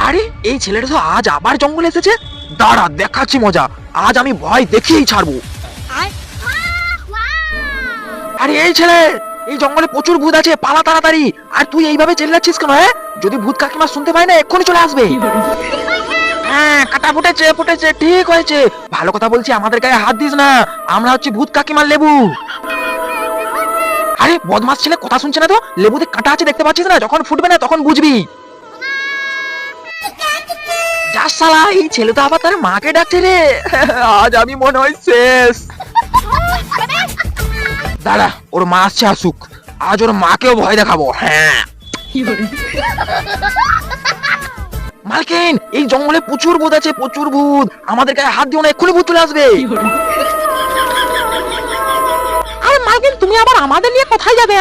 আরে এই ছেলেটা তো আজ আবার জঙ্গলে এসেছে। দাঁড়া দেখাচ্ছি মজা, আজ আমি ভয় দেখিয়েই ছাড়বো। আরে এই ছেলে, এই জঙ্গলে প্রচুর ভূত আছে, পালা তাড়াতাড়ি। আর তুই এইভাবে চেল্লাচ্ছিস কেন? যদি ভূত কাকিমা শুনতে পায় না এক্ষুনি চলে আসবে। হ্যাঁ কাটা ফুটেছে ফুটেছে, ঠিক হয়েছে। ভালো কথা বলছি, আমাদের গায়ে হাত দিস না, আমরা হচ্ছে ভূত কাকিমার লেবু। আরে বদমাস ছেলে, কথা শুনছে না তো? লেবুতে কাটা আছে দেখতে পাচ্ছিস না? যখন ফুটবে না তখন বুঝবি। যা শালা, এই ছেলে তো আবার তার মাকে ডাকছে রে। আজ আমি মনে হয় শেষ। দাঁড়া, ওর মা আসছে, আসুক, আজ ওর মাকেও ভয় দেখাবো। হ্যাঁ মালকিন, এই জঙ্গলে প্রচুর ভূত আছে, প্রচুর ভূত। আমাদের গায়ে হাত দিও না, এক্ষুনি ভূত চলে আসবে। আরে মালকিন, তুমি আবার আমাদের নিয়ে কোথায় যাবে?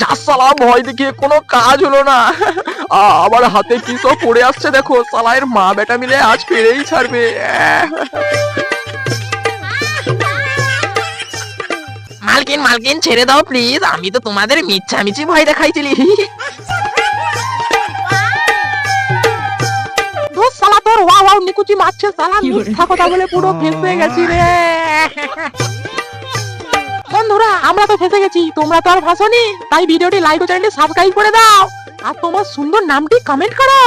যা শালা, ভয় দেখিয়ে কোনো কাজ হলো না। আবার হাতে কি সব পড়ে আসছে দেখো। শালায়ের মা বেটা মিলে আজ পেরেই ছাড়বে। মালকিন মালকিন, ছেড়ে দাও প্লিজ, আমি তো তোমাদের মিচ্ছামিছি ভয় দেখাইছিলি। শালা তোর ওয়াও ওয়াও নিকুচি মারছে, শালা মিথ্যা কথা বলে পুরো ফেঁসে গেছি রে। বন্ধুরা, আমরা তো ফেঁসে গেছি, তোমরা তো আর ফাঁসোনি। তাই ভিডিওটি লাইক ও চ্যানেলটি সাবস্ক্রাইব করে দাও, আর তোমার সুন্দর নামটি কমেন্ট করো।